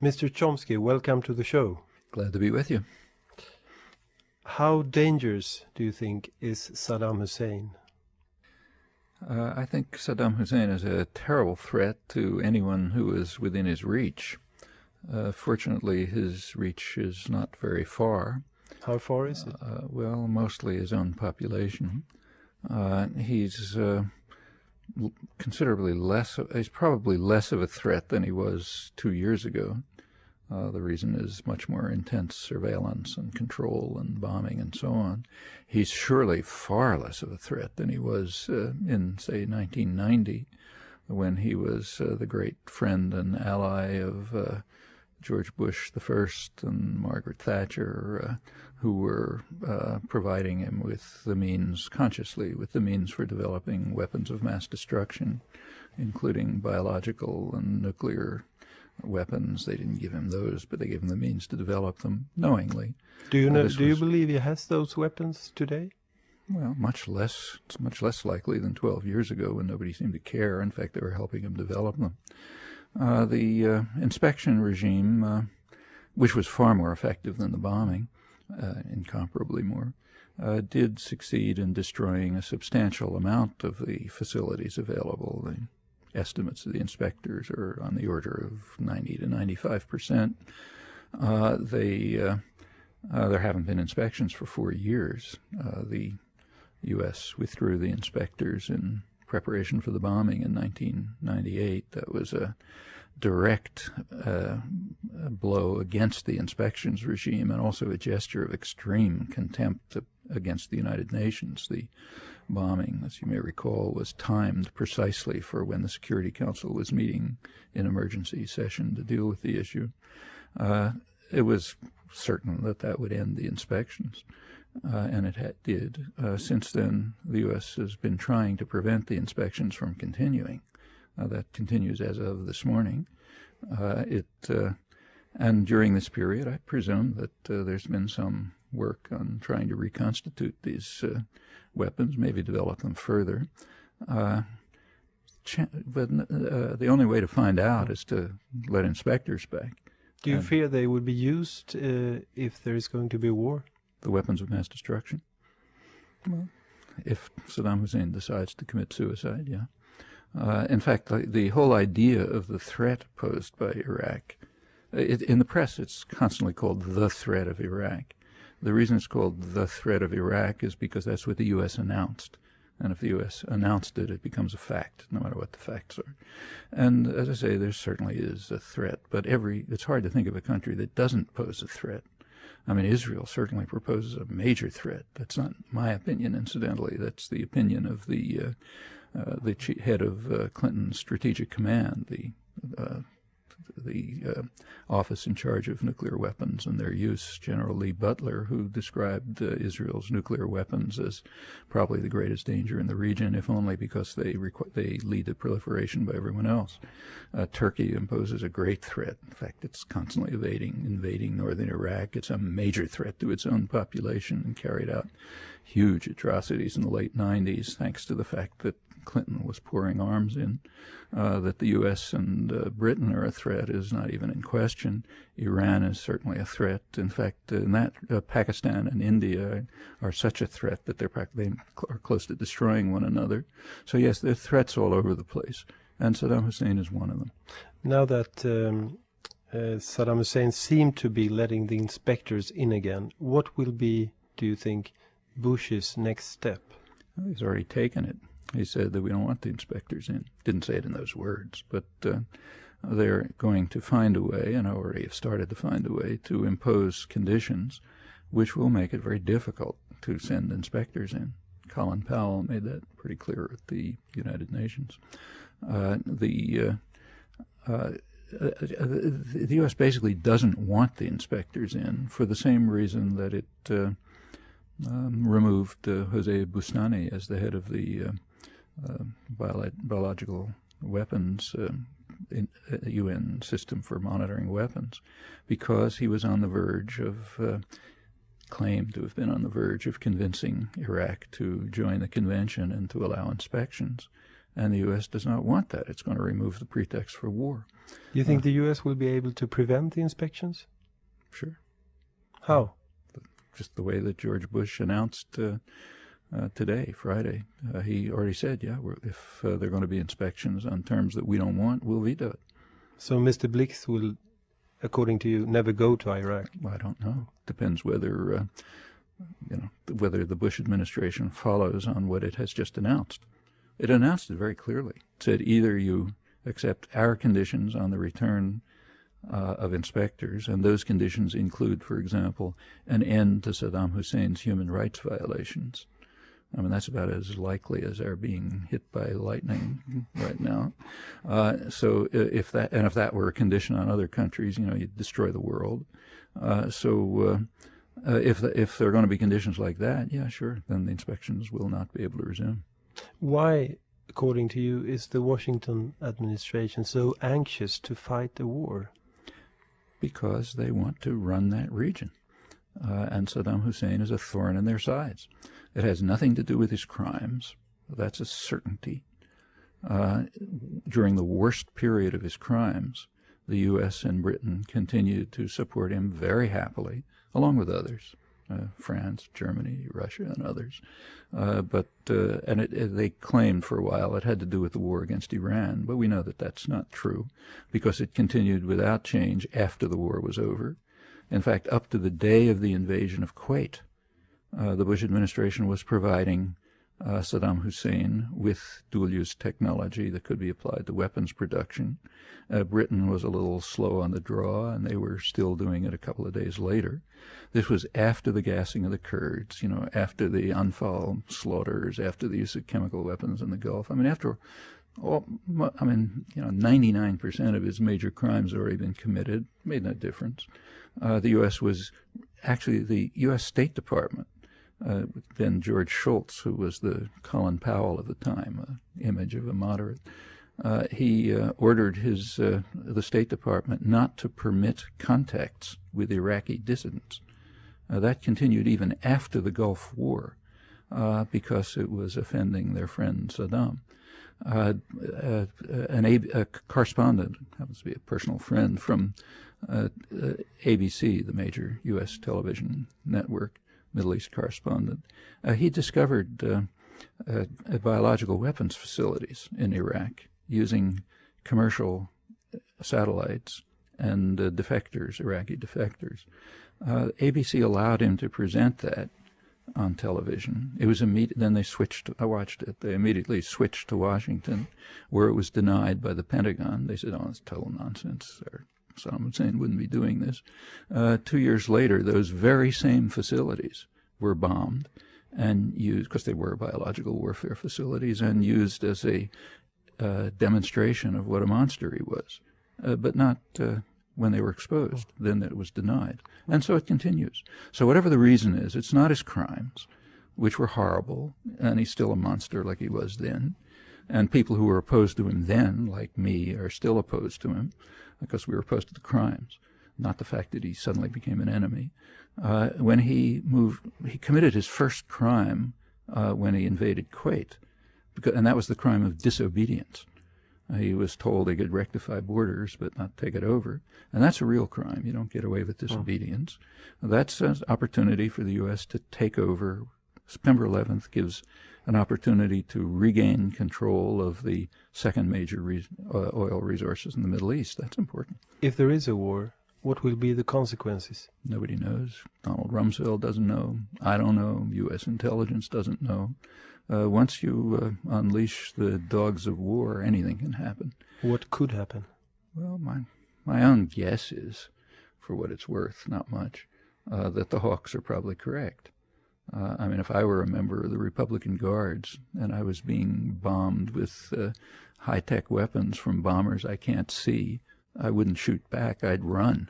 Mr. Chomsky, welcome to the show. Glad to be with you. How dangerous do you think is Saddam Hussein? I think Saddam Hussein is a terrible threat to anyone who is within his reach. Fortunately, his reach is not very far. How far is it? Well, mostly his own population. He's considerably less, he's probably less of a threat than he was 2 years ago. The reason is much more intense surveillance and control and bombing and so on. He's surely far less of a threat than he was in, say, 1990, when he was the great friend and ally of George Bush I and Margaret Thatcher, who were providing him with the means, consciously, with the means for developing weapons of mass destruction, including biological and nuclear weapons. They didn't give him those, but they gave him the means to develop them knowingly. Do you believe he has those weapons today? Well, much less. It's much less likely than 12 years ago, when nobody seemed to care. In fact, they were helping him develop them. The inspection regime, which was far more effective than the bombing, incomparably more, did succeed in destroying a substantial amount of the facilities available. The estimates of the inspectors are on the order of 90 to 95%. There haven't been inspections for 4 years. The U.S. withdrew the inspectors in preparation for the bombing in 1998. That was a direct blow against the inspections regime, and also a gesture of extreme contempt against the United Nations. The bombing, as you may recall, was timed precisely for when the Security Council was meeting in emergency session to deal with the issue. It was certain that that would end the inspections, and it did. Since then, the U.S. has been trying to prevent the inspections from continuing. That continues as of this morning. And during this period, I presume that there's been some work on trying to reconstitute these weapons, maybe develop them further. But the only way to find out is to let inspectors back. Do you fear they would be used if there is going to be a war? The weapons of mass destruction? Well, if Saddam Hussein decides to commit suicide, yeah. In fact, the whole idea of the threat posed by Iraq, in the press it's constantly called the threat of Iraq. The reason it's called the threat of Iraq is because that's what the U.S. announced. And if the U.S. announced it, it becomes a fact, no matter what the facts are. And as I say, there certainly is a threat, but it's hard to think of a country that doesn't pose a threat. I mean, Israel certainly proposes a major threat. That's not my opinion, incidentally. That's the opinion of the head of Clinton's Strategic Command, the office in charge of nuclear weapons and their use, General Lee Butler, who described Israel's nuclear weapons as probably the greatest danger in the region, if only because they lead to proliferation by everyone else. Turkey imposes a great threat. In fact, it's constantly invading northern Iraq. It's a major threat to its own population and carried out huge atrocities in the late 90s, thanks to the fact that Clinton was pouring arms in. That the U.S. and Britain are a threat is not even in question. Iran is certainly a threat. In fact, Pakistan and India are such a threat that they are close to destroying one another. So yes, there are threats all over the place, and Saddam Hussein is one of them. Now that Saddam Hussein seemed to be letting the inspectors in again, what will be, do you think, Bush's next step? Well, he's already taken it. He said that we don't want the inspectors in. Didn't say it in those words, but they're going to find a way, and already have started to find a way, to impose conditions which will make it very difficult to send inspectors in. Colin Powell made that pretty clear at the United Nations. The U.S. basically doesn't want the inspectors in for the same reason that it removed Jose Bustani as the head of the biological weapons UN system for monitoring weapons, because he was on the verge of, claimed to have been on the verge of convincing Iraq to join the convention and to allow inspections. and the U.S. does not want that. It's going to remove the pretext for war. You think the U.S. will be able to prevent the inspections? Sure. How? Just the way that George Bush announced today, Friday. He already said, if there are going to be inspections on terms that we don't want, we'll veto it. So Mr. Blix will, according to you, never go to Iraq? I don't know. Depends whether whether the Bush administration follows on what it has just announced. It announced it very clearly. It said either you accept our conditions on the return of inspectors, and those conditions include, for example, an end to Saddam Hussein's human rights violations. I mean, that's about as likely as our being hit by lightning right now. So if that were a condition on other countries, you'd destroy the world. If there are going to be conditions like that, yeah, sure, then the inspections will not be able to resume. Why, according to you, is the Washington administration so anxious to fight the war? Because they want to run that region. And Saddam Hussein is a thorn in their sides. It has nothing to do with his crimes. That's a certainty. During the worst period of his crimes, the U.S. and Britain continued to support him very happily, along with others, France, Germany, Russia, and others. They claimed for a while it had to do with the war against Iran, but we know that that's not true, because it continued without change after the war was over. In fact, up to the day of the invasion of Kuwait, the Bush administration was providing Saddam Hussein with dual-use technology that could be applied to weapons production. Britain was a little slow on the draw, and they were still doing it a couple of days later. This was after the gassing of the Kurds, after the Anfal slaughters, after the use of chemical weapons in the Gulf. I mean, 99% of his major crimes had already been committed. Made no difference. The U.S. State Department, then George Shultz, who was the Colin Powell of the time, an image of a moderate, he ordered the State Department not to permit contacts with Iraqi dissidents. That continued even after the Gulf War, because it was offending their friend Saddam. A correspondent, happens to be a personal friend from ABC, the major U.S. television network, Middle East correspondent, he discovered biological weapons facilities in Iraq using commercial satellites and defectors, Iraqi defectors. ABC allowed him to present that on television. It was then they switched. I watched it. They immediately switched to Washington, where it was denied by the Pentagon. They said, "Oh, it's total nonsense. Saddam Hussein wouldn't be doing this." 2 years later, those very same facilities were bombed and used, because they were biological warfare facilities, and used as a demonstration of what a monster he was, but not when they were exposed. Then it was denied. And so it continues. So whatever the reason is, it's not his crimes, which were horrible, and he's still a monster like he was then. And people who were opposed to him then, like me, are still opposed to him, because we were opposed to the crimes, not the fact that he suddenly became an enemy. When he committed his first crime when he invaded Kuwait, and that was the crime of disobedience. He was told he could rectify borders but not take it over. And that's a real crime. You don't get away with disobedience. That's an opportunity for the U.S. to take over. September 11th gives an opportunity to regain control of the second major oil resources in the Middle East. That's important. If there is a war, what will be the consequences? Nobody knows. Donald Rumsfeld doesn't know. I don't know. U.S. intelligence doesn't know. Once you unleash the dogs of war, anything can happen. What could happen? Well, my own guess is, for what it's worth, not much, that the Hawks are probably correct. I mean, if I were a member of the Republican Guards and I was being bombed with high-tech weapons from bombers I can't see, I wouldn't shoot back. I'd run,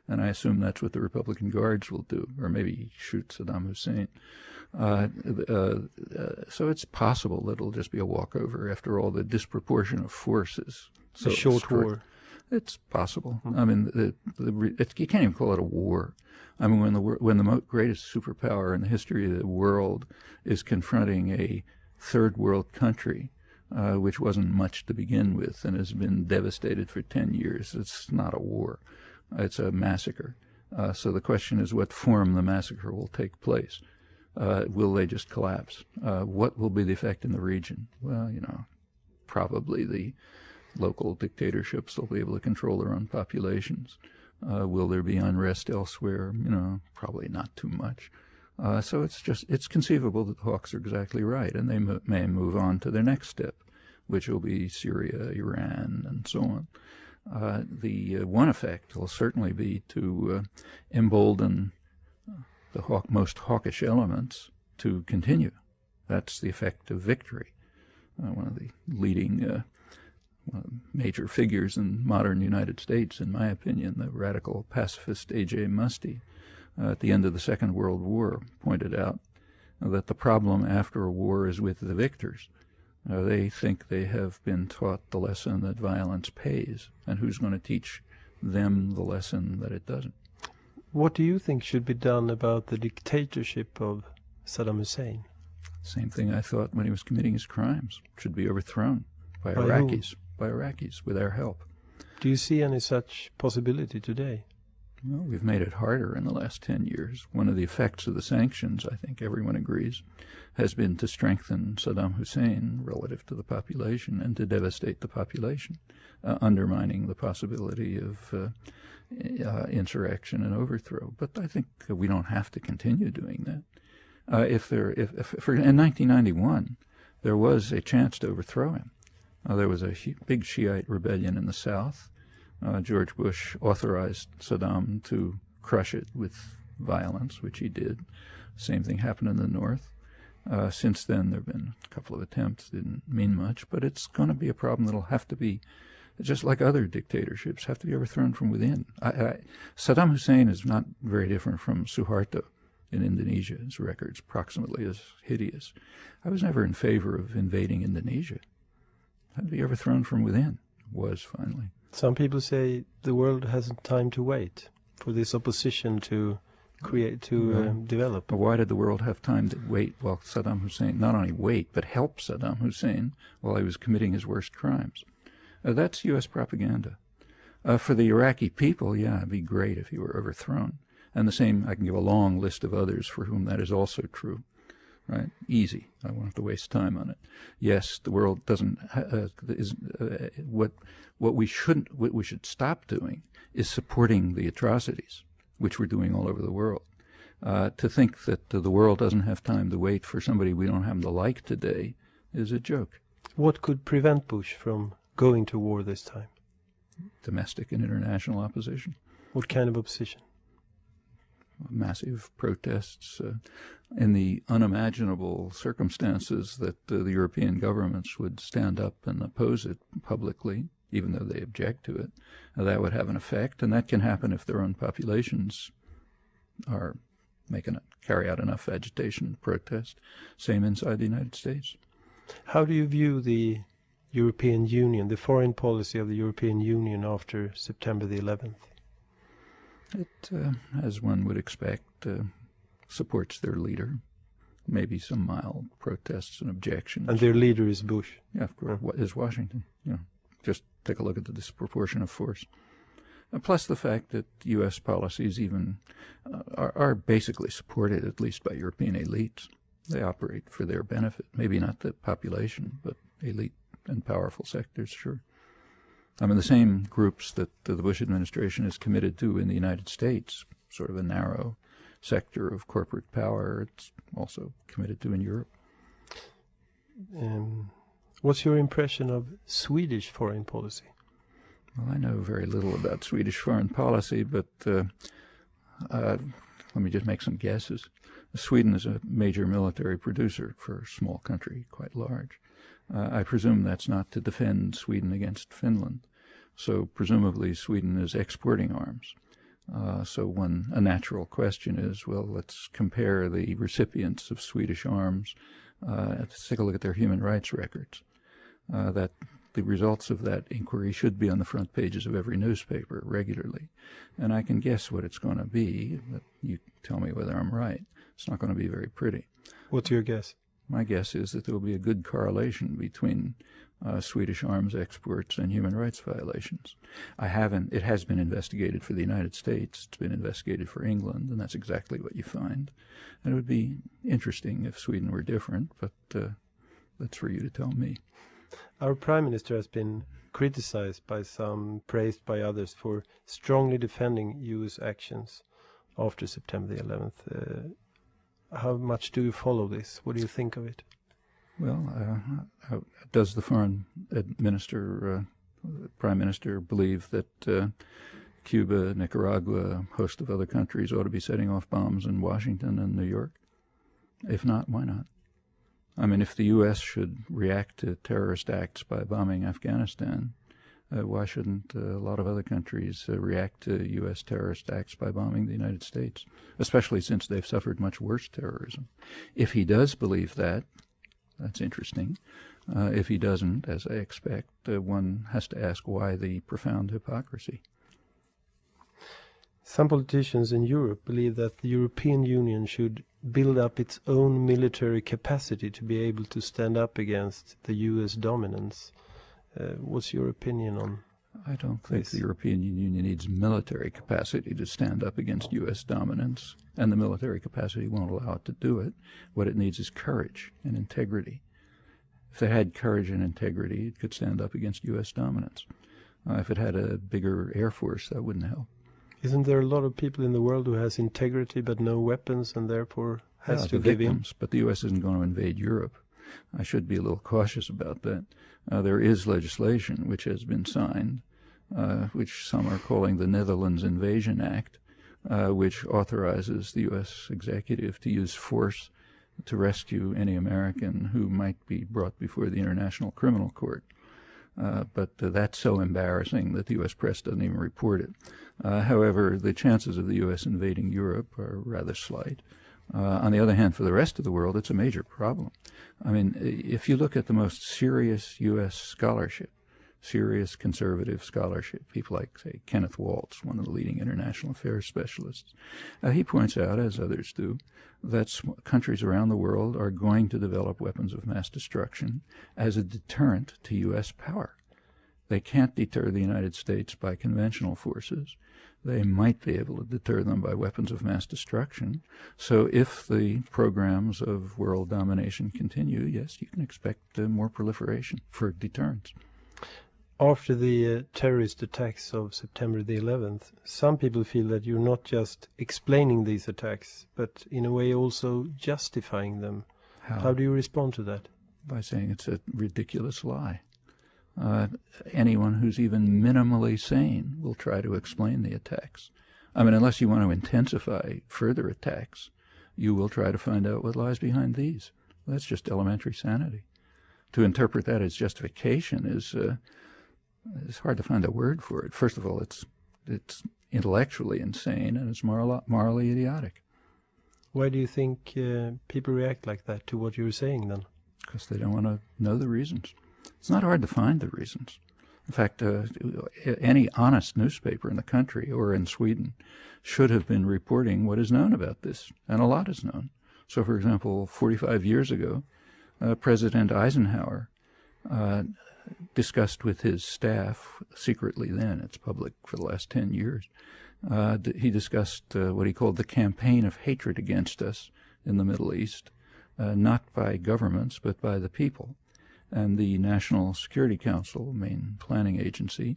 and I assume that's what the Republican Guards will do, or maybe shoot Saddam Hussein. So it's possible that it'll just be a walkover. After all, the disproportion of forces. So a short war. It's possible. I mean, you can't even call it a war. I mean, when the greatest superpower in the history of the world is confronting a third world country which wasn't much to begin with and has been devastated for 10 years. It's not a war. It's a massacre. So the question is what form the massacre will take place. Will they just collapse? What will be the effect in the region? Well, probably the local dictatorships will be able to control their own populations. Will there be unrest elsewhere? Probably not too much. So it's conceivable that the Hawks are exactly right, and they may move on to their next step, which will be Syria, Iran, and so on. The one effect will certainly be to embolden the most hawkish elements to continue. That's the effect of victory. One of the leading major figures in modern United States, in my opinion, the radical pacifist A.J. Muste, at the end of the Second World War, pointed out that the problem after a war is with the victors. They think they have been taught the lesson that violence pays, and who's going to teach them the lesson that it doesn't? What do you think should be done about the dictatorship of Saddam Hussein? Same thing I thought when he was committing his crimes. Should be overthrown by Iraqis, with our help. Do you see any such possibility today? Well, we've made it harder in the last 10 years. One of the effects of the sanctions, I think everyone agrees, has been to strengthen Saddam Hussein relative to the population and to devastate the population, undermining the possibility of insurrection and overthrow. But I think we don't have to continue doing that. In 1991, there was a chance to overthrow him. There was a big Shiite rebellion in the south. George Bush authorized Saddam to crush it with violence, which he did. Same thing happened in the north. Since then, there have been a couple of attempts. Didn't mean much, but it's going to be a problem that'll have to be, just like other dictatorships, have to be overthrown from within. Saddam Hussein is not very different from Suharto in Indonesia. His record's approximately as hideous. I was never in favor of invading Indonesia. It had to be overthrown from within. It was finally. Some people say the world hasn't time to wait for this opposition to develop. But why did the world have time to wait while Saddam Hussein, not only wait, but help Saddam Hussein while he was committing his worst crimes? That's U.S. propaganda. For the Iraqi people, yeah, it'd be great if he were overthrown. And the same, I can give a long list of others for whom that is also true. Right? Easy. I won't have to waste time on it. Yes, the world doesn't. What we should stop doing is supporting the atrocities which we're doing all over the world. To think that the world doesn't have time to wait for somebody we don't happen to like today is a joke. What could prevent Bush from going to war this time? Domestic and international opposition. What kind of opposition? Massive protests in the unimaginable circumstances that the European governments would stand up and oppose it publicly, even though they object to it. That would have an effect, and that can happen if their own populations are carry out enough agitation and protest. Same inside the United States. How do you view the European Union, the foreign policy of the European Union after September the 11th? It, as one would expect, supports their leader. Maybe some mild protests and objections. And their leader is Bush? Yeah, of course. What is Washington? Just take a look at the disproportion of force. Plus the fact that U.S. policies even are basically supported, at least by European elites. They operate for their benefit. Maybe not the population, but elite and powerful sectors, sure. I mean, the same groups that the Bush administration is committed to in the United States, sort of a narrow sector of corporate power, it's also committed to in Europe. What's your impression of Swedish foreign policy? Well, I know very little about Swedish foreign policy, but let me just make some guesses. Sweden is a major military producer for a small country, quite large. I presume that's not to defend Sweden against Finland. So presumably Sweden is exporting arms. So a natural question is, well, let's compare the recipients of Swedish arms. Let's take a look at their human rights records. That the results of that inquiry should be on the front pages of every newspaper regularly. And I can guess what it's going to be, but you tell me whether I'm right. It's not going to be very pretty. What's your guess? My guess is that there will be a good correlation between Swedish arms exports and human rights violations. It has been investigated for the United States, it's been investigated for England, and that's exactly what you find. And it would be interesting if Sweden were different, but that's for you to tell me. Our Prime Minister has been criticized by some, praised by others for strongly defending US actions after September the 11th. How much do you follow this? What do you think of it? Well, does the foreign minister, prime minister, believe that Cuba, Nicaragua, a host of other countries ought to be setting off bombs in Washington and New York? If not, why not? I mean, if the U.S. should react to terrorist acts by bombing Afghanistan, why shouldn't a lot of other countries react to U.S. terrorist acts by bombing the United States, especially since they've suffered much worse terrorism? If he does believe that, that's interesting. If he doesn't, as I expect, one has to ask why the profound hypocrisy. Some politicians in Europe believe that the European Union should build up its own military capacity to be able to stand up against the US dominance. What's your opinion on I don't think this? the European Union needs military capacity to stand up against U.S. dominance, and the military capacity won't allow it to do it. What it needs is courage and integrity. If it had courage and integrity, it could stand up against U.S. dominance. If it had a bigger air force, that wouldn't help. Isn't there a lot of people in the world who has integrity but no weapons and therefore has to give in? But the U.S. isn't going to invade Europe. I should be a little cautious about that. There is legislation which has been signed, which some are calling the Netherlands Invasion Act, which authorizes the U.S. executive to use force to rescue any American who might be brought before the International Criminal Court. But that's so embarrassing that the U.S. press doesn't even report it. However, the chances of the U.S. invading Europe are rather slight. On the other hand, for the rest of the world, it's a major problem. I mean, if you look at the most serious U.S. scholarship, serious conservative scholarship, people like, say, Kenneth Waltz, one of the leading international affairs specialists, he points out, as others do, that countries around the world are going to develop weapons of mass destruction as a deterrent to U.S. power. They can't deter the United States by conventional forces. They might be able to deter them by weapons of mass destruction. So if the programs of world domination continue, yes, you can expect more proliferation for deterrence. After the terrorist attacks of September the 11th, some people feel that you're not just explaining these attacks, but in a way also justifying them. How do you respond to that? By saying it's a ridiculous lie. Anyone who's even minimally sane will try to explain the attacks. I mean, unless you want to intensify further attacks, you will try to find out what lies behind these. That's just elementary sanity. To interpret that as justification is it's hard to find a word for it. First of all, it's intellectually insane, and it's morally idiotic. Why do you think people react like that to what you're saying then? Because they don't want to know the reasons. It's not hard to find the reasons. In fact, any honest newspaper in the country or in Sweden should have been reporting what is known about this, and a lot is known. So, for example, 45 years ago, President Eisenhower discussed with his staff, secretly then, it's public for the last 10 years, he discussed what he called the campaign of hatred against us in the Middle East, not by governments, but by the people. And the National Security Council, main planning agency,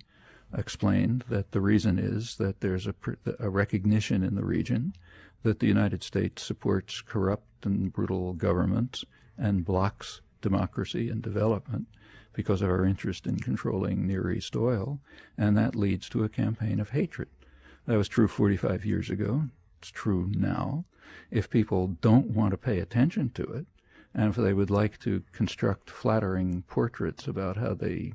explained that the reason is that there's a recognition in the region that the United States supports corrupt and brutal governments and blocks democracy and development because of our interest in controlling Near East oil, and that leads to a campaign of hatred. That was true 45 years ago. It's true now. If people don't want to pay attention to it, and if they would like to construct flattering portraits about how they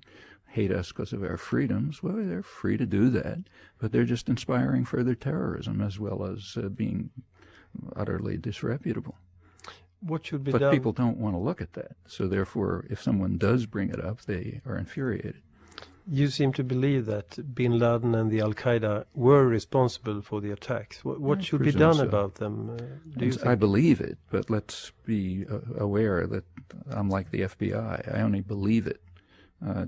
hate us because of our freedoms, well, they're free to do that, but they're just inspiring further terrorism as well as being utterly disreputable. What should be done? But people don't want to look at that, so therefore, if someone does bring it up, they are infuriated. You seem to believe that bin Laden and the Al-Qaeda were responsible for the attacks. What should be done about them? Do you think? I believe it, but let's be aware that I'm like the FBI. I only believe it.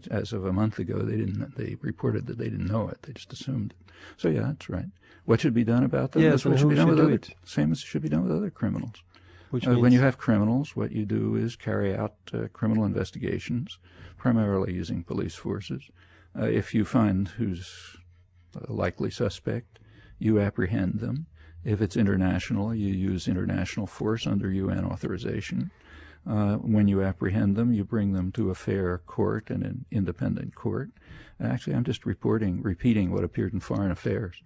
As of a month ago, they reported that they didn't know it. They just assumed it. So yeah, that's right. What should be done about them? Yes, what should be done with other, it? Same as should be done with other criminals. Which means? When you have criminals, what you do is carry out criminal investigations, primarily using police forces. If you find who's a likely suspect, you apprehend them. If it's international, you use international force under UN authorization. When you apprehend them, you bring them to a fair court and an independent court. Actually, I'm just repeating what appeared in Foreign Affairs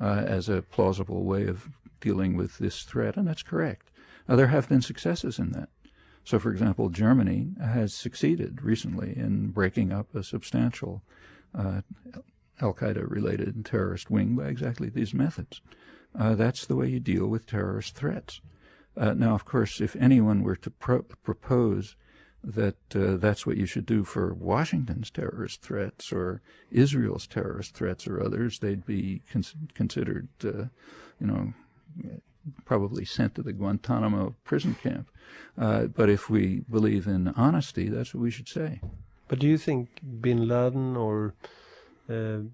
as a plausible way of dealing with this threat, and that's correct. There have been successes in that. So, for example, Germany has succeeded recently in breaking up a substantial Al-Qaeda-related terrorist wing by exactly these methods. That's the way you deal with terrorist threats. Now, of course, if anyone were to propose that that's what you should do for Washington's terrorist threats or Israel's terrorist threats or others, they'd be considered, probably sent to the Guantanamo prison camp. But if we believe in honesty, that's what we should say. But do you think bin Laden or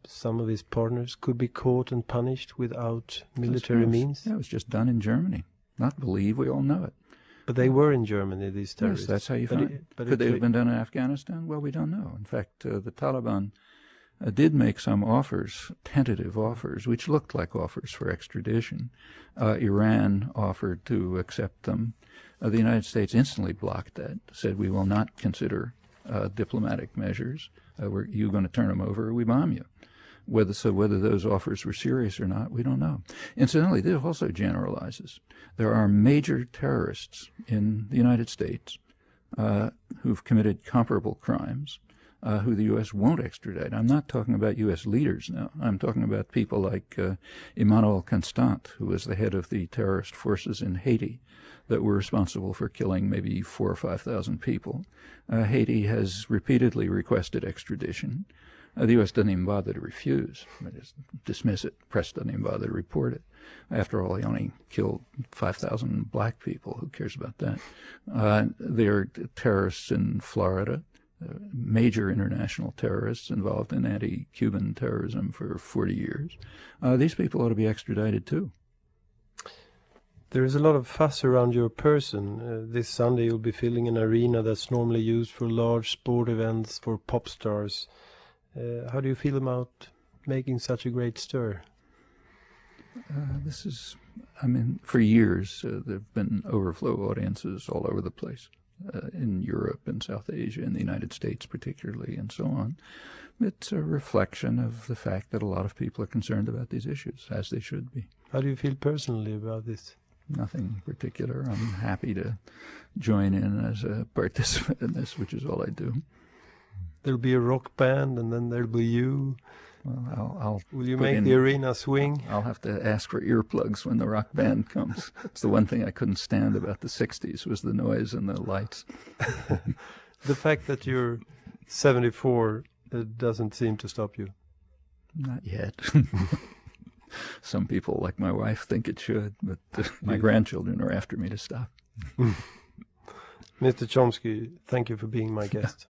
some of his partners could be caught and punished without military means? That was just done in Germany. Not believe, we all know it. But they were in Germany, these terrorists. Yes, that's how you find it. Could they have been done in Afghanistan? Well, we don't know. In fact, the Taliban did make some offers, tentative offers, which looked like offers for extradition. Iran offered to accept them. The United States instantly blocked that, said we will not consider diplomatic measures. You're going to turn them over or we bomb you. Whether those offers were serious or not, we don't know. Incidentally, this also generalizes. There are major terrorists in the United States who've committed comparable crimes, who the U.S. won't extradite. I'm not talking about U.S. leaders now. I'm talking about people like Emmanuel Constant, who was the head of the terrorist forces in Haiti that were responsible for killing maybe 4,000 or 5,000 people. Haiti has repeatedly requested extradition. The U.S. doesn't even bother to refuse. They just dismiss it. Press doesn't even bother to report it. After all, he only killed 5,000 black people. Who cares about that? There are terrorists in Florida, major international terrorists involved in anti-Cuban terrorism for 40 years. These people ought to be extradited too. There is a lot of fuss around your person. This Sunday you'll be filling an arena that's normally used for large sport events for pop stars. How do you feel about making such a great stir? For years there have been overflow audiences all over the place, in Europe and South Asia, in the United States particularly, and so on. It's a reflection of the fact that a lot of people are concerned about these issues, as they should be. How do you feel personally about this? Nothing particular. I'm happy to join in as a participant in this, which is all I do. There'll be a rock band, and then there'll be you. Well, will you make the arena swing? I'll have to ask for earplugs when the rock band comes. It's the one thing I couldn't stand about the 60s was the noise and the lights. The fact that you're 74 doesn't seem to stop you. Not yet. Some people, like my wife, think it should, but my grandchildren are after me to stop. Mr. Chomsky, thank you for being my guest.